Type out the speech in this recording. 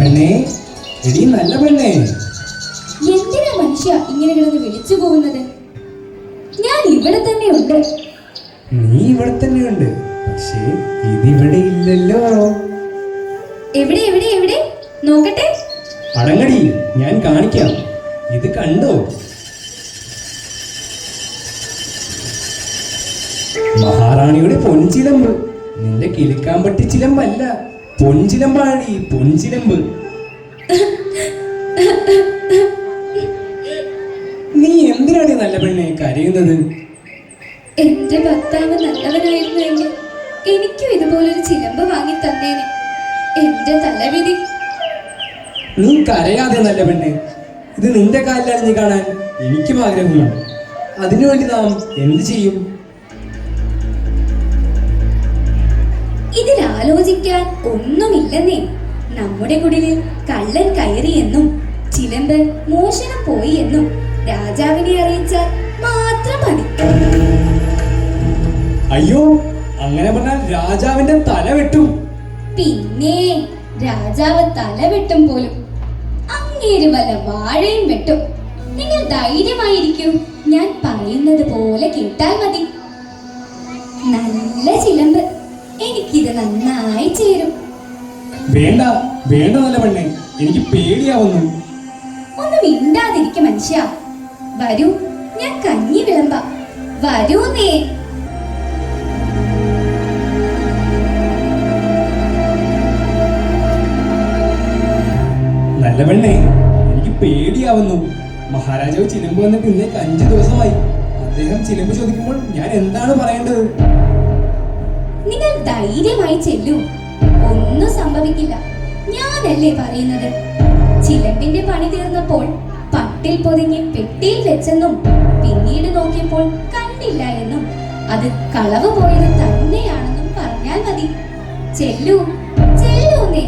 പെണ്ണേ, എടി നല്ല പെണ്ണേ. എന്തിനാ മനുഷ്യ ഇങ്ങനെ കിടന്ന് വിളിച്ചു പോകുന്നത്? ഞാൻ ഇവിടെ തന്നെ ഉണ്ട്. നീ ഇവിടെ തന്നെ ഉണ്ട്, പക്ഷേ ഇതിവിടെ ഇല്ലല്ലോ. എവിടെ എവിടെ എവിടെ നോക്കട്ടെ. അടങ്ങടി, ഞാൻ കാണിക്കാം. ഇത് കണ്ടോ? മഹാറാണിയുടെ പൊൻചിലമ്പ്. നിന്റെ കിലുക്കാമ്പട്ടി ചിലമ്പല്ല, പൊൻചിലമ്പാടി, പൊൻചിലമ്പ്. നീ എന്തിനാണ് നല്ല പെണ്ണെ കരയുന്നത്? എന്റെ ഭർത്താവ് നല്ലവനായിരുന്നുവെങ്കിൽ എനിക്കും ഇതുപോലൊരു ചിലമ്പ് വാങ്ങി തന്നേനെ. എന്റെ തലവിധി. നീ കരയാതെ നല്ല പെണ്ണെ. ഇത് നിന്റെ കാലിലാണ് നീ കാണാൻ എനിക്കും ആഗ്രഹമാണ്. അതിനുവേണ്ടി നാം എന്ത് ചെയ്യും? ഇതിൽ ആലോചിക്കാൻ ഒന്നുമില്ലെന്നേ. നമ്മുടെ കുടിലിൽ കള്ളൻ കയറി എന്നും ചിലമ്പ് മോഷണം പോയി എന്നും രാജാവിനെ അറിയിച്ചാൽ മാത്രം മതി. അയ്യോ, അങ്ങനെ പറഞ്ഞാൽ രാജാവിന്റെ തല വെട്ടും. പിന്നെ രാജാവ് തല വെട്ടും പോലും. അങ്ങേര് വല്ല വാഴയും വെട്ടും. നിങ്ങൾ ധൈര്യമായിരിക്കും. ഞാൻ പറയുന്നത് പോലെ കേട്ടാൽ മതി. നല്ല ചിലമ്പ്. എനിക്കിത് നന്നായി ചേരും. വേണ്ട വേണ്ട നല്ല പെണ്ണെ, എനിക്ക് പേടിയാവുന്നു. ഒന്ന് മിണ്ടാതിരിക്ക മനുഷ്യ. വരൂ, ഞാൻ കഞ്ഞി വിളമ്പാം. വരൂന്നേ. നല്ല പെണ്ണെ, എനിക്ക് പേടിയാവുന്നു. മഹാരാജാവ് ചിലമ്പ് വന്നിട്ട് ഇന്നേക്ക് 5 ദിവസമായി. അദ്ദേഹം ചിലമ്പ് ചോദിക്കുമ്പോൾ ഞാൻ എന്താണ് പറയേണ്ടത്? നിങ്ങൾ ധൈര്യമായി ചെല്ലൂ. ഒന്നും സംഭവിക്കില്ല. ഞാനല്ലേ പറയുന്നത്. ചിലമ്പിന്റെ പണി തീർന്നപ്പോൾ പട്ടിൽ പൊതിഞ്ഞ് പെട്ടിയിൽ വെച്ചെന്നും പിന്നീട് നോക്കിയപ്പോൾ കണ്ടില്ല എന്നും അത് കളവ് പോയത് തന്നെയാണെന്നും പറഞ്ഞാൽ മതി. ചെല്ലൂ, ചെല്ലൂന്നേ.